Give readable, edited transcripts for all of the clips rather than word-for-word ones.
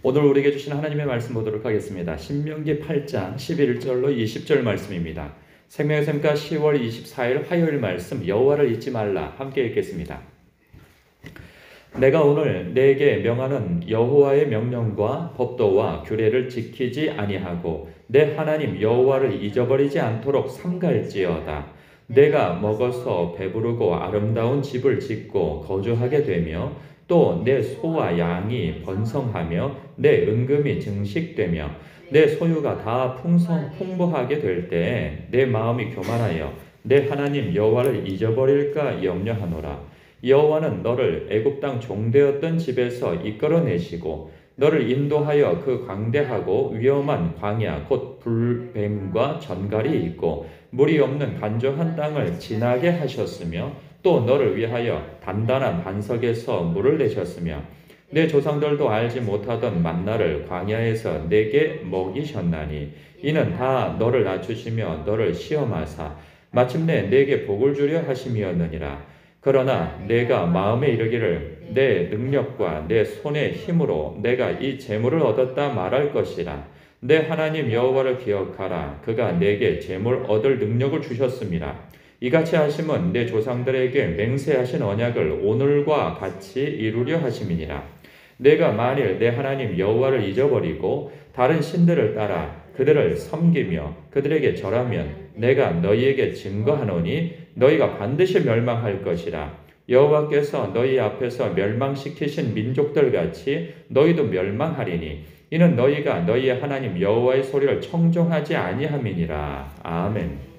오늘 우리에게 주신 하나님의 말씀 보도록 하겠습니다. 신명기 8장 11절로 20절 말씀입니다. 생명의 샘가 10월 24일 화요일 말씀 여호와를 잊지 말라 함께 읽겠습니다. 내가 오늘 내게 명하는 여호와의 명령과 법도와 규례를 지키지 아니하고 내 하나님 여호와를 잊어버리지 않도록 삼갈지어다. 내가 먹어서 배부르고 아름다운 집을 짓고 거주하게 되며 또 내 소와 양이 번성하며 내 은금이 증식되며 내 소유가 다 풍부하게 될 때에 내 마음이 교만하여 내 하나님 여호와를 잊어버릴까 염려하노라. 여호와는 너를 애굽 땅 종되었던 집에서 이끌어내시고 너를 인도하여 그 광대하고 위험한 광야 곧 불뱀과 전갈이 있고 물이 없는 간조한 땅을 지나게 하셨으며 또 너를 위하여 단단한 반석에서 물을 내셨으며 내 조상들도 알지 못하던 만나를 광야에서 내게 먹이셨나니 이는 다 너를 낮추시며 너를 시험하사 마침내 내게 복을 주려 하심이었느니라. 그러나 내가 마음에 이르기를 내 능력과 내 손의 힘으로 내가 이 재물을 얻었다 말할 것이라. 내 하나님 여호와를 기억하라. 그가 내게 재물 얻을 능력을 주셨음이라. 이같이 하심은 내 조상들에게 맹세하신 언약을 오늘과 같이 이루려 하심이니라. 내가 만일 내 하나님 여호와를 잊어버리고 다른 신들을 따라 그들을 섬기며 그들에게 절하면 내가 너희에게 증거하노니 너희가 반드시 멸망할 것이라. 여호와께서 너희 앞에서 멸망시키신 민족들 같이 너희도 멸망하리니 이는 너희가 너희의 하나님 여호와의 소리를 청종하지 아니함이니라. 아멘.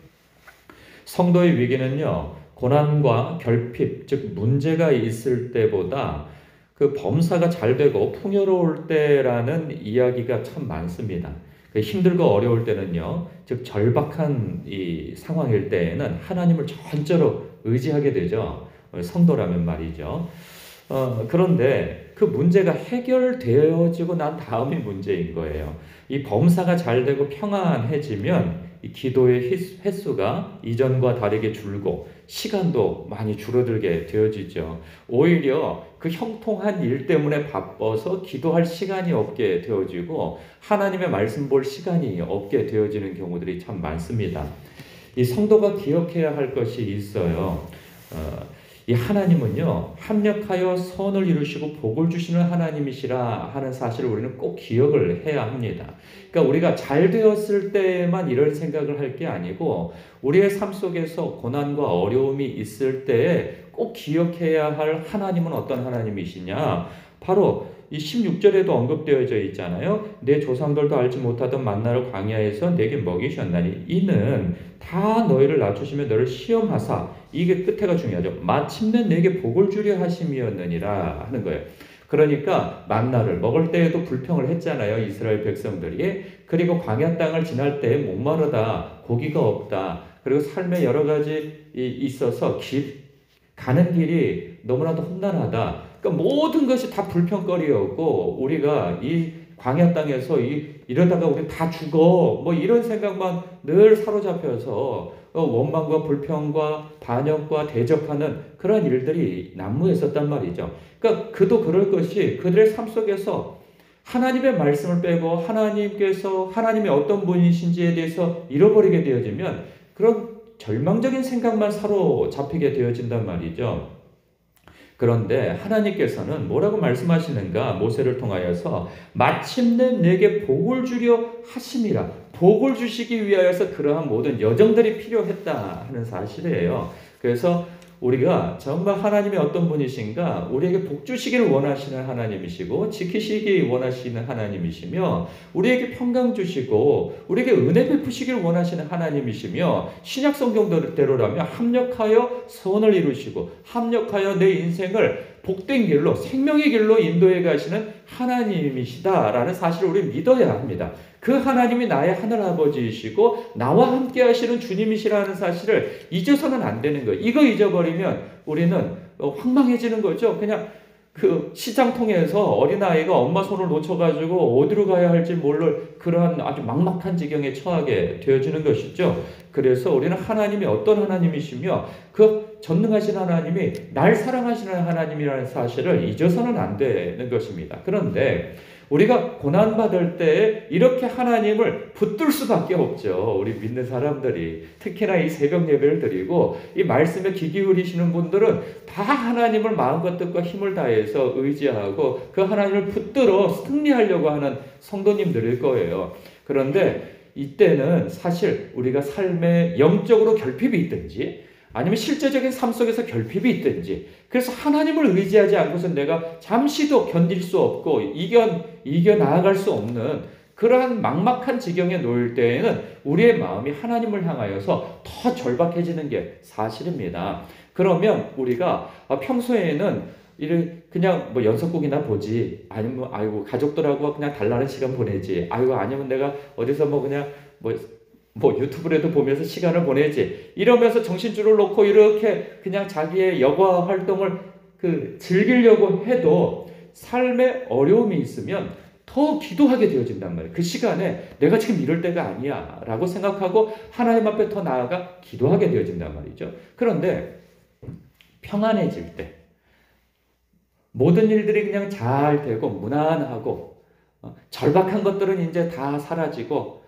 성도의 위기는요, 고난과 결핍, 즉 문제가 있을 때보다 그 범사가 잘 되고 풍요로울 때라는 이야기가 참 많습니다. 힘들고 어려울 때는요, 즉 절박한 이 상황일 때에는 하나님을 전적으로 의지하게 되죠. 성도라면 말이죠. 그런데 그 문제가 해결되어지고 난 다음이 문제인 거예요. 이 범사가 잘 되고 평안해지면 이 기도의 횟수가 이전과 다르게 줄고 시간도 많이 줄어들게 되어지죠. 오히려 그 형통한 일 때문에 바빠서 기도할 시간이 없게 되어지고 하나님의 말씀 볼 시간이 없게 되어지는 경우들이 참 많습니다. 이 성도가 기억해야 할 것이 있어요. 이 하나님은요, 합력하여 선을 이루시고 복을 주시는 하나님이시라 하는 사실을 우리는 꼭 기억을 해야 합니다. 그러니까 우리가 잘 되었을 때만 이럴 생각을 할 게 아니고 우리의 삶 속에서 고난과 어려움이 있을 때에 꼭 기억해야 할 하나님은 어떤 하나님이시냐? 바로 이 16절에도 언급되어져 있잖아요. 내 조상들도 알지 못하던 만나를 광야에서 내게 먹이셨나니 이는 다 너희를 낮추시며 너를 시험하사, 이게 끝에가 중요하죠. 마침내 내게 복을 주려 하심이었느니라 하는 거예요. 그러니까 만나를 먹을 때에도 불평을 했잖아요. 이스라엘 백성들이. 그리고 광야 땅을 지날 때 목마르다, 고기가 없다, 그리고 삶에 여러 가지 있어서 가는 길이 너무나도 험난하다. 그러니까 모든 것이 다 불평거리였고 우리가 이 광야 땅에서 이러다가 우리 다 죽어 뭐 이런 생각만 늘 사로잡혀서 원망과 불평과 반역과 대적하는 그런 일들이 난무했었단 말이죠. 그러니까 그도 그럴 것이 그들의 삶 속에서 하나님의 말씀을 빼고 하나님이 어떤 분이신지에 대해서 잃어버리게 되어지면 그런 절망적인 생각만 사로잡히게 되어진단 말이죠. 그런데 하나님께서는 뭐라고 말씀하시는가? 모세를 통하여서 마침내 내게 복을 주려 하심이라. 복을 주시기 위하여서 그러한 모든 여정들이 필요했다 하는 사실이에요. 그래서 우리가 정말 하나님이 어떤 분이신가? 우리에게 복 주시기를 원하시는 하나님이시고 지키시기 원하시는 하나님이시며 우리에게 평강 주시고 우리에게 은혜 베푸시기를 원하시는 하나님이시며 신약 성경대로라면 합력하여 선을 이루시고 합력하여 내 인생을 복된 길로 생명의 길로 인도해 가시는 하나님이시다라는 사실을 우리 믿어야 합니다. 그 하나님이 나의 하늘아버지이시고 나와 함께 하시는 주님이시라는 사실을 잊어서는 안 되는 거예요. 이거 잊어버리면 우리는 황망해지는 거죠. 그냥 그 시장통에서 어린아이가 엄마 손을 놓쳐가지고 어디로 가야 할지 모를 그러한 아주 막막한 지경에 처하게 되어지는 것이죠. 그래서 우리는 하나님이 어떤 하나님이시며 그 전능하신 하나님이 날 사랑하시는 하나님이라는 사실을 잊어서는 안 되는 것입니다. 그런데 우리가 고난받을 때 이렇게 하나님을 붙들 수밖에 없죠. 우리 믿는 사람들이. 특히나 이 새벽 예배를 드리고 이 말씀에 귀 기울이시는 분들은 다 하나님을 마음과 뜻과 힘을 다해서 의지하고 그 하나님을 붙들어 승리하려고 하는 성도님들일 거예요. 그런데 이때는 사실 우리가 삶에 영적으로 결핍이 있든지 아니면 실제적인 삶 속에서 결핍이 있든지 그래서 하나님을 의지하지 않고서 내가 잠시도 견딜 수 없고 이겨 나아갈 수 없는 그러한 막막한 지경에 놓일 때에는 우리의 마음이 하나님을 향하여서 더 절박해지는 게 사실입니다. 그러면 우리가 평소에는 그냥 뭐 연속곡이나 보지 아니면 아이고 가족들하고 그냥 달라는 시간 보내지 아이고 아니면 내가 어디서 뭐 그냥 뭐 유튜브라도 보면서 시간을 보내지 이러면서 정신줄을 놓고 이렇게 그냥 자기의 여가 활동을 즐기려고 해도 삶에 어려움이 있으면 더 기도하게 되어진단 말이에요. 그 시간에 내가 지금 이럴 때가 아니야 라고 생각하고 하나님 앞에 더 나아가 기도하게 되어진단 말이죠. 그런데 평안해질 때 모든 일들이 그냥 잘 되고 무난하고 절박한 것들은 이제 다 사라지고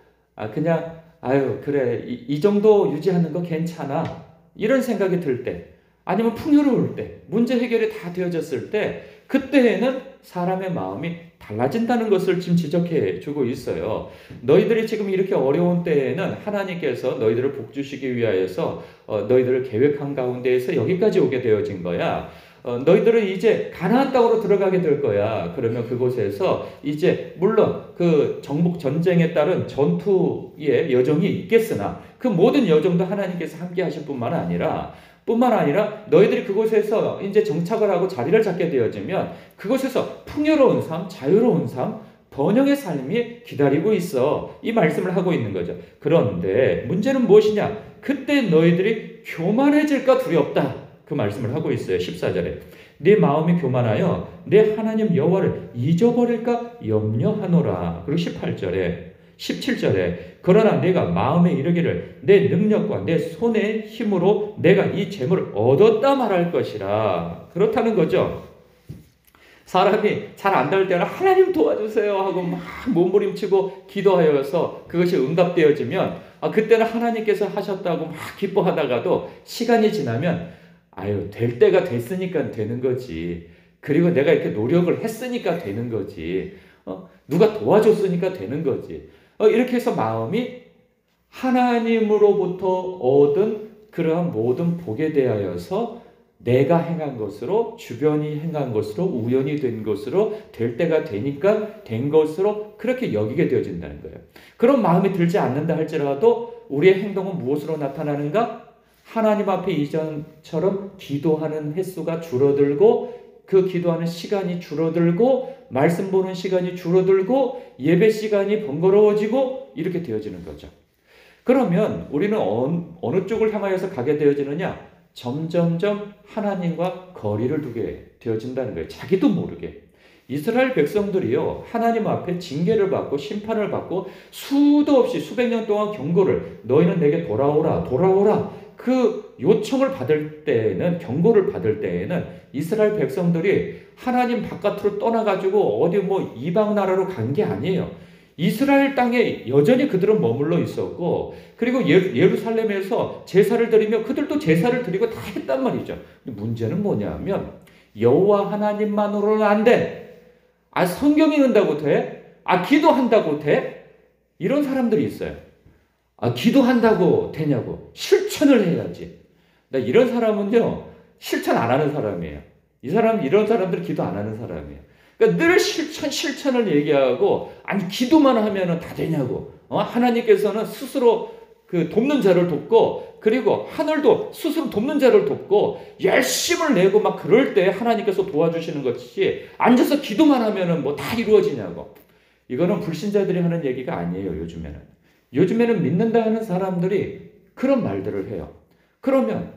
그냥 아유 그래 이 정도 유지하는 거 괜찮아 이런 생각이 들 때 아니면 풍요로울 때 문제 해결이 다 되어졌을 때 그때에는 사람의 마음이 달라진다는 것을 지금 지적해 주고 있어요. 너희들이 지금 이렇게 어려운 때에는 하나님께서 너희들을 복주시기 위하여서 너희들을 계획한 가운데에서 여기까지 오게 되어진 거야. 너희들은 이제 가나안 땅으로 들어가게 될 거야. 그러면 그곳에서 이제 물론 그 정복 전쟁에 따른 전투의 여정이 있겠으나 그 모든 여정도 하나님께서 함께 하실 뿐만 아니라 너희들이 그곳에서 이제 정착을 하고 자리를 잡게 되어지면 그곳에서 풍요로운 삶, 자유로운 삶, 번영의 삶이 기다리고 있어. 이 말씀을 하고 있는 거죠. 그런데 문제는 무엇이냐? 그때 너희들이 교만해질까 두렵다. 그 말씀을 하고 있어요. 14절에. 네 마음이 교만하여 내 하나님 여호와를 잊어버릴까 염려하노라. 그리고 17절에 그러나 내가 마음에 이르기를 내 능력과 내 손의 힘으로 내가 이 재물을 얻었다 말할 것이라. 그렇다는 거죠. 사람이 잘 안 될 때는 하나님 도와주세요 하고 막 몸부림치고 기도하여서 그것이 응답되어지면 그때는 하나님께서 하셨다고 막 기뻐하다가도 시간이 지나면 아유 될 때가 됐으니까 되는 거지. 그리고 내가 이렇게 노력을 했으니까 되는 거지. 누가 도와줬으니까 되는 거지. 이렇게 해서 마음이 하나님으로부터 얻은 그러한 모든 복에 대하여서 내가 행한 것으로 주변이 행한 것으로 우연이 된 것으로 될 때가 되니까 된 것으로 그렇게 여기게 되어진다는 거예요. 그런 마음이 들지 않는다 할지라도 우리의 행동은 무엇으로 나타나는가? 하나님 앞에 이전처럼 기도하는 횟수가 줄어들고 그 기도하는 시간이 줄어들고 말씀 보는 시간이 줄어들고 예배 시간이 번거로워지고 이렇게 되어지는 거죠. 그러면 우리는 어느 쪽을 향하여서 가게 되어지느냐? 점점점 하나님과 거리를 두게 되어진다는 거예요. 자기도 모르게. 이스라엘 백성들이요 하나님 앞에 징계를 받고 심판을 받고 수도 없이 수백 년 동안 경고를 너희는 내게 돌아오라 그 요청을 받을 때에는 경고를 받을 때에는 이스라엘 백성들이 하나님 바깥으로 떠나가지고 어디 뭐 이방 나라로 간 게 아니에요. 이스라엘 땅에 여전히 그들은 머물러 있었고 그리고 예루살렘에서 제사를 드리며 그들도 제사를 드리고 다 했단 말이죠. 문제는 뭐냐면 여호와 하나님만으로는 안 돼. 성경 읽는다고 돼? 기도한다고 돼? 이런 사람들이 있어요. 기도한다고 되냐고. 실천을 해야지. 이런 사람은요, 실천 안 하는 사람이에요. 이런 사람들은 기도 안 하는 사람이에요. 그러니까 늘 실천을 얘기하고, 기도만 하면 다 되냐고. 하나님께서는 스스로 돕는 자를 돕고, 그리고 하늘도 스스로 돕는 자를 돕고, 열심을 내고 막 그럴 때 하나님께서 도와주시는 것이 앉아서 기도만 하면 뭐 다 이루어지냐고. 이거는 불신자들이 하는 얘기가 아니에요, 요즘에는. 요즘에는 믿는다 하는 사람들이 그런 말들을 해요. 그러면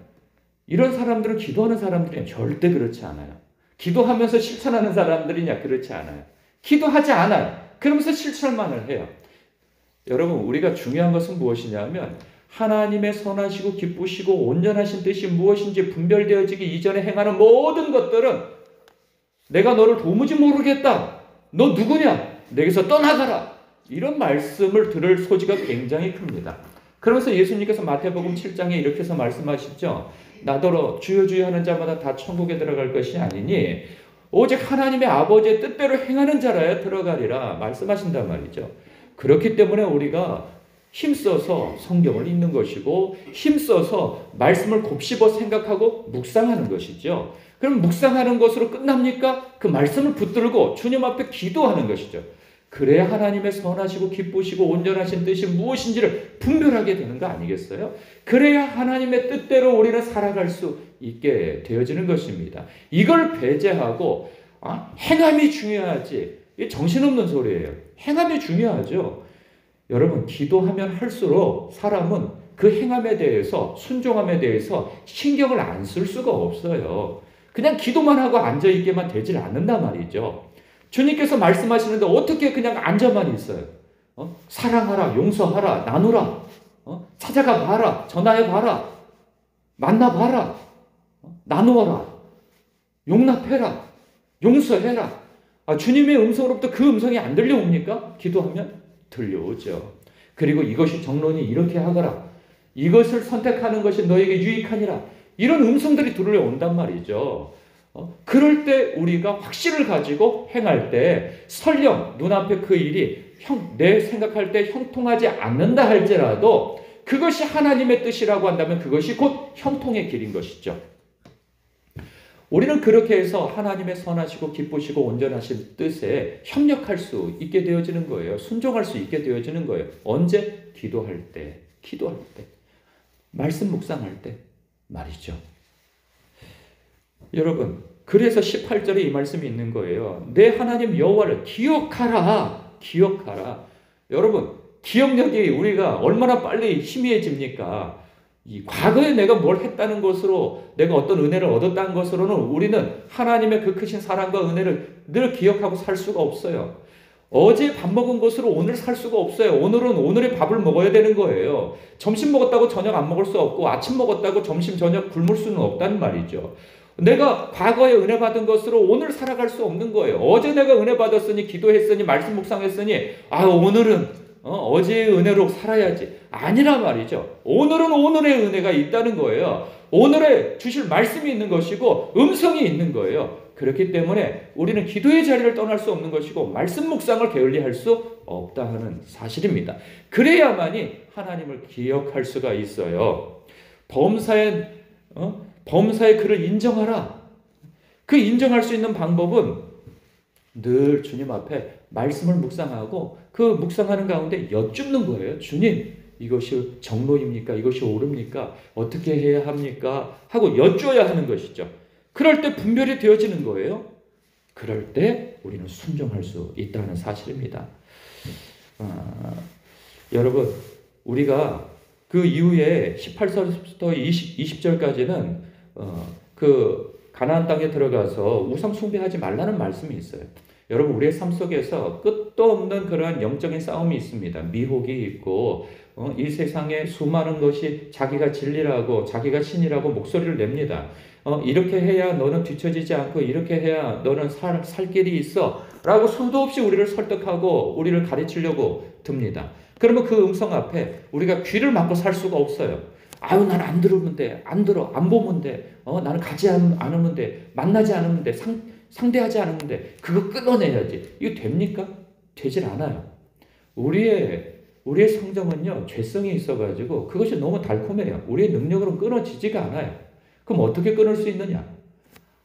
이런 사람들은 기도하는 사람들이 절대 그렇지 않아요. 기도하면서 실천하는 사람들이냐? 그렇지 않아요. 기도하지 않아요. 그러면서 실천만을 해요. 여러분, 우리가 중요한 것은 무엇이냐면 하나님의 선하시고 기쁘시고 온전하신 뜻이 무엇인지 분별되어지기 이전에 행하는 모든 것들은 내가 너를 도무지 모르겠다. 너 누구냐? 내게서 떠나가라. 이런 말씀을 들을 소지가 굉장히 큽니다. 그러면서 예수님께서 마태복음 7장에 이렇게 해서 말씀하시죠. 나더러 주여 주여 하는 자마다 다 천국에 들어갈 것이 아니니 오직 하나님의 아버지의 뜻대로 행하는 자라야 들어가리라 말씀하신단 말이죠. 그렇기 때문에 우리가 힘써서 성경을 읽는 것이고 힘써서 말씀을 곱씹어 생각하고 묵상하는 것이죠. 그럼 묵상하는 것으로 끝납니까? 그 말씀을 붙들고 주님 앞에 기도하는 것이죠. 그래야 하나님의 선하시고 기쁘시고 온전하신 뜻이 무엇인지를 분별하게 되는 거 아니겠어요? 그래야 하나님의 뜻대로 우리는 살아갈 수 있게 되어지는 것입니다. 이걸 배제하고 행함이 중요하지. 이게 정신없는 소리예요. 행함이 중요하죠. 여러분 기도하면 할수록 사람은 그 행함에 대해서 순종함에 대해서 신경을 안 쓸 수가 없어요. 그냥 기도만 하고 앉아있게만 되질 않는단 말이죠. 주님께서 말씀하시는데 어떻게 그냥 앉아만 있어요? 사랑하라, 용서하라, 나누라, 찾아가 봐라, 전화해 봐라, 만나 봐라, 나누어라, 용납해라, 용서해라. 주님의 음성으로부터 그 음성이 안 들려옵니까? 기도하면 들려오죠. 그리고 이것이 정론이 이렇게 하거라, 이것을 선택하는 것이 너에게 유익하니라, 이런 음성들이 들려온단 말이죠. 그럴 때 우리가 확신을 가지고 행할 때 설령 눈앞에 그 일이 내 생각할 때 형통하지 않는다 할지라도 그것이 하나님의 뜻이라고 한다면 그것이 곧 형통의 길인 것이죠. 우리는 그렇게 해서 하나님의 선하시고 기쁘시고 온전하신 뜻에 협력할 수 있게 되어지는 거예요. 순종할 수 있게 되어지는 거예요. 언제? 기도할 때, 말씀 묵상할 때 말이죠. 여러분, 그래서 18절에 이 말씀이 있는 거예요. 내 하나님 여호와를 기억하라. 여러분, 기억력이 우리가 얼마나 빨리 희미해집니까? 이 과거에 내가 뭘 했다는 것으로, 내가 어떤 은혜를 얻었다는 것으로는 우리는 하나님의 그 크신 사랑과 은혜를 늘 기억하고 살 수가 없어요. 어제 밥 먹은 것으로 오늘 살 수가 없어요. 오늘은 오늘의 밥을 먹어야 되는 거예요. 점심 먹었다고 저녁 안 먹을 수 없고 아침 먹었다고 점심 저녁 굶을 수는 없단 말이죠. 내가 과거에 은혜 받은 것으로 오늘 살아갈 수 없는 거예요. 어제 내가 은혜 받았으니, 기도했으니, 말씀 묵상했으니 오늘은 어제의 은혜로 살아야지. 아니란 말이죠. 오늘은 오늘의 은혜가 있다는 거예요. 오늘에 주실 말씀이 있는 것이고 음성이 있는 거예요. 그렇기 때문에 우리는 기도의 자리를 떠날 수 없는 것이고 말씀 묵상을 게을리할 수 없다 하는 사실입니다. 그래야만이 하나님을 기억할 수가 있어요. 범사의 그를 인정하라. 그 인정할 수 있는 방법은 늘 주님 앞에 말씀을 묵상하고 그 묵상하는 가운데 여쭙는 거예요. 주님, 이것이 정로입니까? 이것이 옳습니까? 어떻게 해야 합니까? 하고 여쭈어야 하는 것이죠. 그럴 때 분별이 되어지는 거예요. 그럴 때 우리는 순종할 수 있다는 사실입니다. 여러분, 우리가 그 이후에 18절부터 20절까지는 그 가나안 땅에 들어가서 우상 숭배하지 말라는 말씀이 있어요. 여러분, 우리의 삶 속에서 끝도 없는 그러한 영적인 싸움이 있습니다. 미혹이 있고 이 세상에 수많은 것이 자기가 진리라고, 자기가 신이라고 목소리를 냅니다. 이렇게 해야 너는 뒤처지지 않고 이렇게 해야 너는 살 길이 있어 라고 수도 없이 우리를 설득하고 우리를 가르치려고 듭니다. 그러면 그 음성 앞에 우리가 귀를 막고 살 수가 없어요. 난 안 들으면 돼, 안 들어, 안 보면 돼, 나는 가지 않으면 돼, 만나지 않으면 돼, 상대하지 않으면 돼. 그거 끊어내야지. 이거 됩니까? 되질 않아요. 우리의 성정은요, 죄성이 있어가지고 그것이 너무 달콤해요. 우리의 능력으로는 끊어지지가 않아요. 그럼 어떻게 끊을 수 있느냐?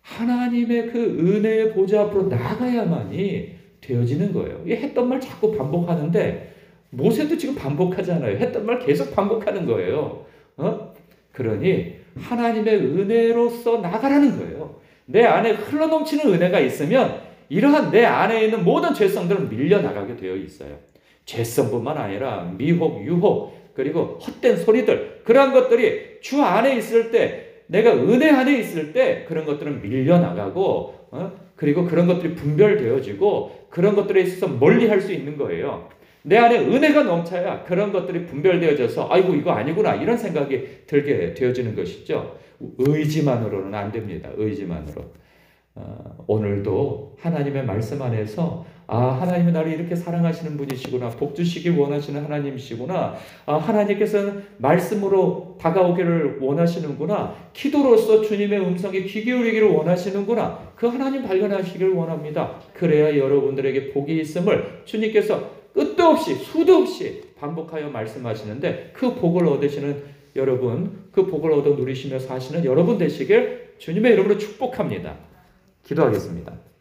하나님의 그 은혜의 보좌 앞으로 나가야만이 되어지는 거예요. 이 했던 말 자꾸 반복하는데 모세도 지금 반복하잖아요. 했던 말 계속 반복하는 거예요. 그러니 하나님의 은혜로서 나가라는 거예요. 내 안에 흘러넘치는 은혜가 있으면 이러한 내 안에 있는 모든 죄성들은 밀려나가게 되어 있어요. 죄성뿐만 아니라 미혹, 유혹, 그리고 헛된 소리들, 그러한 것들이 주 안에 있을 때, 내가 은혜 안에 있을 때 그런 것들은 밀려나가고 그리고 그런 것들이 분별되어지고 그런 것들에 있어서 멀리할 수 있는 거예요. 내 안에 은혜가 넘쳐야 그런 것들이 분별되어져서 아이고 이거 아니구나 이런 생각이 들게 되어지는 것이죠. 의지만으로는 안 됩니다. 의지만으로. 오늘도 하나님의 말씀 안에서 하나님이 나를 이렇게 사랑하시는 분이시구나, 복 주시길 원하시는 하나님이시구나, 하나님께서는 말씀으로 다가오기를 원하시는구나, 기도로서 주님의 음성에 귀 기울이기를 원하시는구나, 그 하나님 발견하시길 원합니다. 그래야 여러분들에게 복이 있음을 주님께서 끝도 없이 수도 없이 반복하여 말씀하시는데, 그 복을 얻으시는 여러분, 그 복을 얻어 누리시며 사시는 여러분 되시길 주님의 이름으로 축복합니다. 기도하겠습니다.